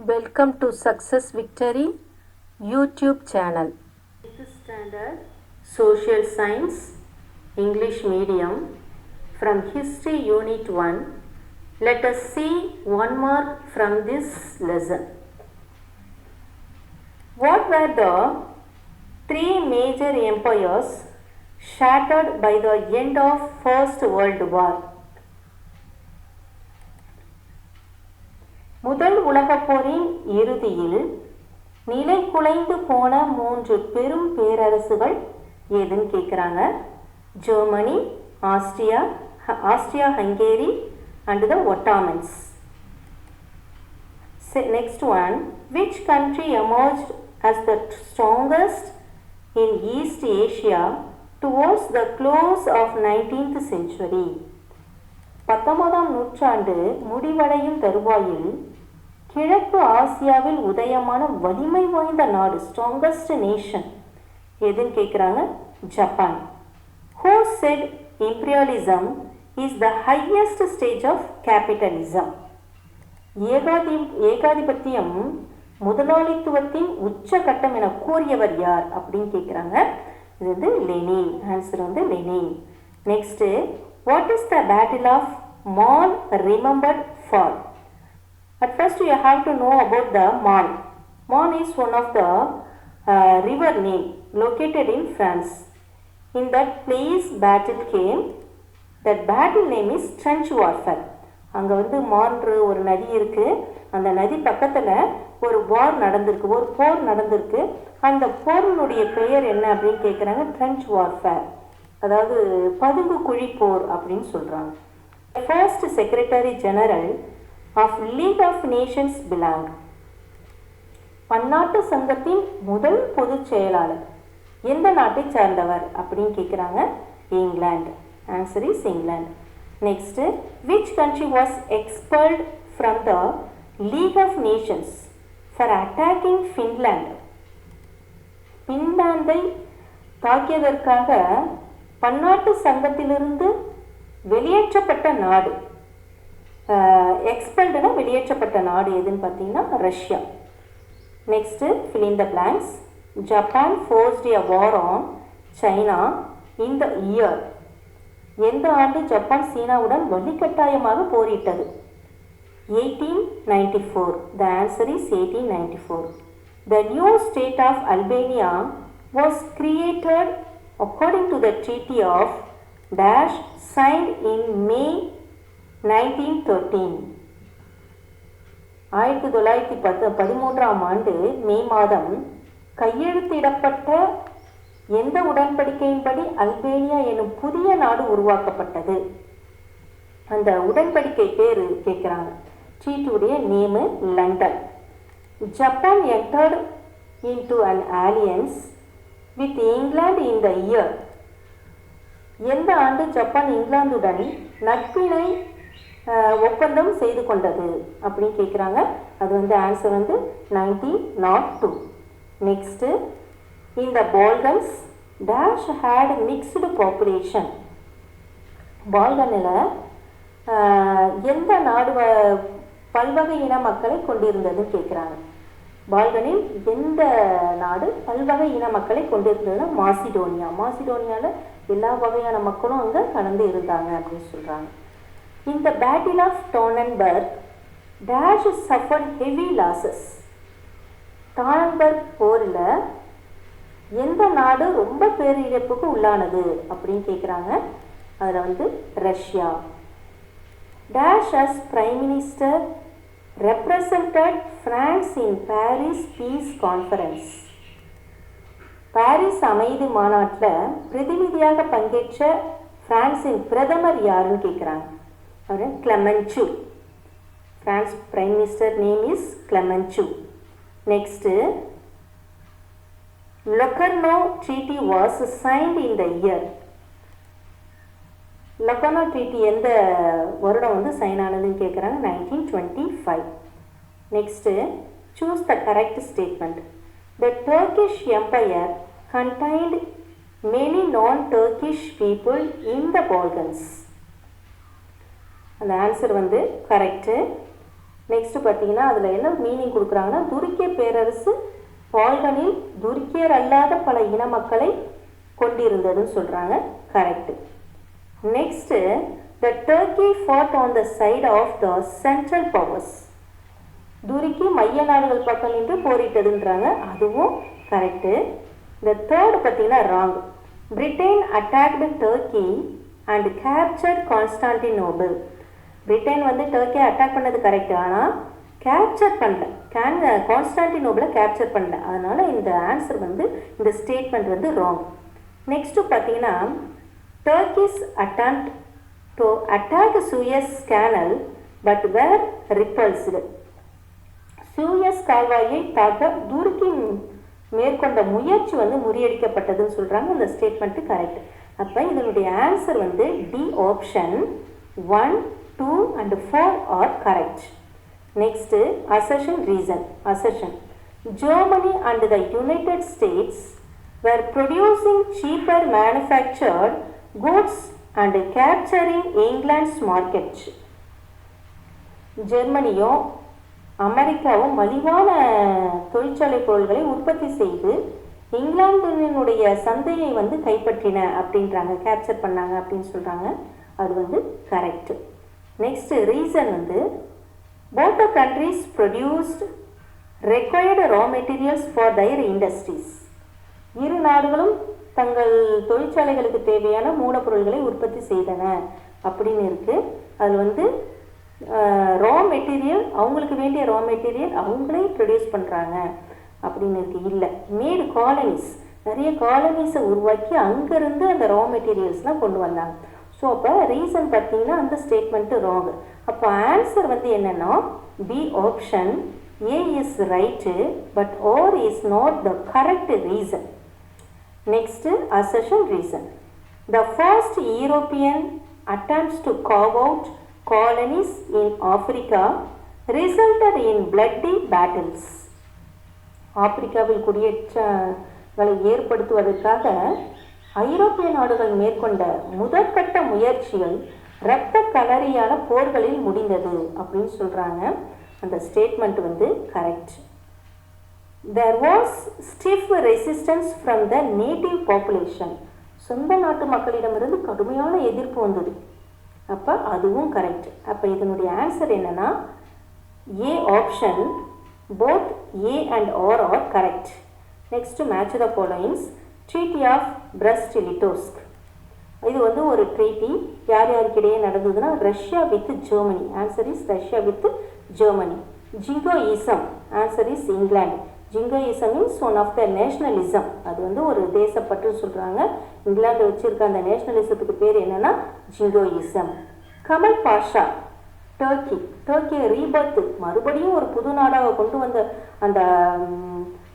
Welcome to Success Victory YouTube channel. 8th standard Social Science English Medium from History Unit 1. Let us see one mark from this lesson. What were the three major empires shattered by the end of First World War? முதல் உலகப் போரின் இறுதியில் நிலை குலைந்து போன மூன்று பெரும் பேரரசுகள் ஏதுன்னு கேட்குறாங்க. Germany, Austria Hungary and the Ottomans. Next one, which country emerged as the strongest in East Asia towards the close of 19th century? 19ஆம் நூற்றாண்டு முடிவடையும் தருவாயில் கிழக்கு ஆசியாவில் உதயமான வலிமை வாய்ந்த நாடு, ஸ்ட்ராங்கஸ்ட் நேஷன் எதுன்னு கேட்குறாங்க. Japan. Who said imperialism is the highest stage of capitalism? ஏகாதிபத்தியம் முதலாளித்துவத்தின் உச்சகட்டம் என கூறியவர் யார் அப்படின்னு கேட்குறாங்க. இது வந்து லெனின். ஆன்சர் வந்து Lenin. Next, what is the battle of Marne remembered for? At first you have to know about the Marne. Marne is one of the river name located in France. In that place battle came. That battle name is trench warfare. அங்கே வந்து மார்ன்ற ஒரு நதி இருக்குது. அந்த நதி பக்கத்தில் ஒரு வார் நடந்திருக்கு, ஒரு போர் நடந்திருக்கு. அந்த போரினுடைய பெயர் என்ன அப்படின்னு கேட்குறாங்க. ட்ரென்ச் வார்ஃபேர், அதாவது பதுங்கு குழி போர் அப்படின்னு சொல்கிறாங்க. First secretary general of league of nations belong. பன்னாட்டு சங்கத்தின் முதல் பொதுச் செயலாளர் எந்த நாட்டை சார்ந்தவர் அப்படின்னு கேட்குறாங்க. England. Answer is England. Next, which country was expelled from the League of Nations for attacking Finland? பின்லாந்தை தாக்கியதற்காக பன்னாட்டு சங்கத்திலிருந்து வெளியேற்றப்பட்ட நாடு, எக்ஸ்பெல்டுனா வெளியேற்றப்பட்ட நாடு எதுன்னு பார்த்தீங்கன்னா Russia. Next, fill in the blanks. Japan forced a war on China in the year. எந்த ஆண்டு ஜப்பான் சீனாவுடன் வலுக்கட்டாயமாக போரிட்டது? 1894. The answer is 1894. The new state of Albania was created according to the Treaty of Dash signed in May 1913. 1913ஆம் ஆண்டு மே மாதம் கையெழுத்திடப்பட்ட எந்த உடன்படிக்கையின்படி Albania எனும் புதிய நாடு உருவாக்கப்பட்டது? அந்த உடன்படிக்கை பேர் கேட்குறாங்க. ட்ரீட்டியுடைய name London. Japan entered into an alliance with England in the year. எந்த ஆண்டு ஜப்பான் இங்கிலாந்துடன் நட்பினை ஒப்பந்தம் செய்து கொண்டது அப்படின்னு கேட்குறாங்க. அது வந்து ஆன்சர் வந்து 1902. நெக்ஸ்ட்டு, இந்த Balkans dash had mixed population. பால்கனில் எந்த நாடு பல்வகை இன மக்களை கொண்டிருந்ததுன்னு கேட்குறாங்க. பால்கனில் எந்த நாடு பல்வகை இன மக்களை கொண்டிருந்ததுன்னா மாசிடோனியா. மாசிடோனியாவில் எல்லா வகையான மக்களும் அங்கே கலந்து இருந்தாங்க அப்படின்னு சொல்கிறாங்க. இந்த battle of Tannenberg dash suffered heavy losses. டானன்பர்க் போரில் எந்த நாடு ரொம்ப பேரிழப்புக்கு உள்ளானது அப்படின்னு கேட்குறாங்க. அதில் வந்து Russia. Dash as prime minister represented France in Paris peace conference. பாரிஸ் அமைதி மாநாட்டில் பிரதிநிதியாக பங்கேற்ற பிரான்சின் பிரதமர் யாருன்னு கேட்குறாங்க. அவர் Clemenceau. France prime minister name is Clemenceau. Next, Locarno treaty was signed in the year. Locarno treaty எந்த வருடம் வந்து சைன் ஆனதுன்னு கேட்குறாங்க. 1925. Next, choose the correct statement. The Turkish empire contained many non-Turkish people in the Balkans. அந்த answer வந்து correct. Next பார்த்தீங்கன்னா அதில் என்ன மீனிங் கொடுக்குறாங்கன்னா துருக்கிய பேரரசு பால்கனில் துருக்கியர் அல்லாத பல இன மக்களை கொண்டிருந்ததுன்னு சொல்கிறாங்க. Correct. Next the Turkey fought on the side of the central powers. துருக்கி மைய நாடுகள் பக்கம் நின்று போரிட்டதுன்றாங்க. அதுவும் கரெக்டு. இந்த தேர்ட் பார்த்தீங்கன்னா wrong. Britain attacked Turkey and capture Constantinople. Britain வந்து டர்க்கியை அட்டாக் பண்ணது கரெக்டு, ஆனால் கேப்சர் பண்ணல, கான்ஸ்டான்டினோபிளை கேப்சர் பண்ணல. அதனால் இந்த ஆன்சர் வந்து இந்த ஸ்டேட்மெண்ட் வந்து ராங். நெக்ஸ்ட்டு பார்த்தீங்கன்னா Turkey's attempt to attack Suez Canal but were repulsed. Suez கால்வாயை தாக்க துருக்கி மேற்கொண்ட முயற்சி வந்து முறியடிக்கப்பட்டதுன்னு சொல்கிறாங்க. இந்த ஸ்டேட்மெண்ட்டு கரெக்ட். அப்போ இதனுடைய ஆன்சர் வந்து D option 1, 2 and 4 are correct. Next assertion reason. Assertion Germany and the United States were producing cheaper manufactured goods and capturing England's market. ஜெர்மனியும் அமெரிக்காவும் மலிவான தொழிற்சாலை பொருள்களை உற்பத்தி செய்து இங்கிலாந்தினுடைய சந்தையை வந்து கைப்பற்றின அப்படின்றாங்க, கேப்சர் பண்ணாங்க அப்படின்னு சொல்கிறாங்க. அது வந்து கரெக்டு. நெக்ஸ்ட் ரீசன் வந்து both the countries produced required raw materials for their industries. இரு நாடுகளும் தங்கள் தொழிற்சாலைகளுக்கு தேவையான மூலப்பொருள்களை உற்பத்தி செய்தன அப்படின்னு இருக்குது. அதில் வந்து ரா மெட்டீரியல், அவங்களுக்கு வேண்டிய ரா மெட்டீரியல் அவங்களே ப்ரொடியூஸ் பண்ணுறாங்க அப்படின்னு இருக்குது. இல்லை, மேடு காலனிஸ், நிறைய காலனிஸை உருவாக்கி அங்கேருந்து அந்த ரா மெட்டீரியல்ஸ்லாம் கொண்டு வந்தாங்க. ஸோ அப்போ ரீசன் பார்த்தீங்கன்னா அந்த ஸ்டேட்மெண்ட்டு ராங். அப்போ ஆன்சர் வந்து என்னென்னா B option A is right but R is not the correct reason. Next, assertion reason. The first European attempts to carve out colonies in Africa resulted in bloody battles. ஆப்பிரிக்காவில் குடியேற்றங்களை ஏற்படுத்துவதற்காக ஐரோப்பிய நாடுகள் மேற்கொண்ட முதற்கட்ட முயற்சிகள் இரத்த களரியான போர்களில் முடிந்தது அப்படின்னு சொல்கிறாங்க. அந்த ஸ்டேட்மெண்ட் வந்து correct. There was stiff resistance from the native population. சொந்த நாட்டு மக்களிடமிருந்து கடுமையான எதிர்ப்பு வந்தது. அப்போ அதுவும் கரெக்ட். அப்போ இதனுடைய ஆன்சர் என்னன்னா A option both A and R are correct. Next match the followings. Treaty of Brest Litovsk. இது வந்து ஒரு ட்ரீட்டி யார் யாருக்கிடையே நடந்ததுன்னா Russia with Germany. Answer is Russia with Germany. Jingoism. Answer is England. Jingoism means one of the nationalism. அது வந்து ஒரு தேசப்பற்று சொல்கிறாங்க. இங்கிலாந்து வச்சுருக்க அந்த நேஷ்னலிசத்துக்கு பேர் என்னென்னா ஜிங்கோயிசம். Kamal Pasha Turkey. டர்க்கியை ரீபர்த்து மறுபடியும் ஒரு புது நாடாக கொண்டு வந்த அந்த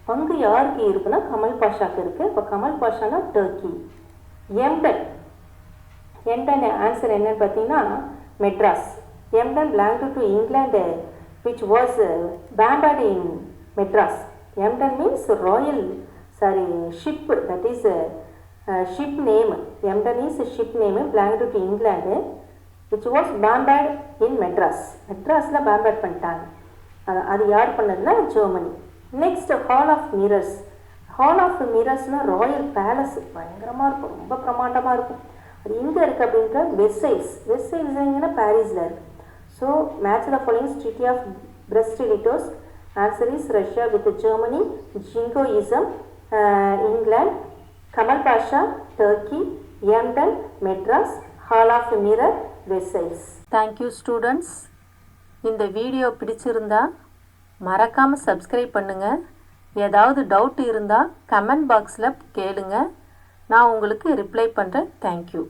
பங்கு யாருக்கு இருக்குன்னா கமல் பாஷாவுக்கு இருக்குது. இப்போ கமல் பாஷானா டர்க்கி. எம்டன். எம்டன் ஆன்சர் என்னன்னு பார்த்தீங்கன்னா Madras. Emtan belonged to England which was bombarded in Madras. Emden means royal, ship, that is ship name. Emden is a ship name belonged to England which was bombarded in Madras. Madrasல bombard பண்ணிட்டாங்க. அது யார் பண்ணதுன்னா Germany. Next hall of mirrors. Hall of மிரர்ஸ்னால் royal palace, பயங்கரமாக இருக்கும், ரொம்ப பிரமாண்டமாக இருக்கும். அது எங்கே இருக்குது அப்படின்ற வெர்சைல்ஸ். வெர்சைல்ஸ் எங்கன்னா பாரிஸில் இருக்குது. So match the following. Treaty of Brest Litovsk. Answer is Russia with Germany. Jingoism England. Kemal Pasha Turkey. Emden Madras. Hall of mirror Versailles. Thank you students. இந்த வீடியோ பிடிச்சிருந்தா மறக்காமல் சப்ஸ்கிரைப் பண்ணுங்கள். ஏதாவது டவுட் இருந்தால் கமெண்ட் பாக்ஸில் கேளுங்க, நான் உங்களுக்கு ரிப்ளை பண்ணுறேன். தேங்க்யூ.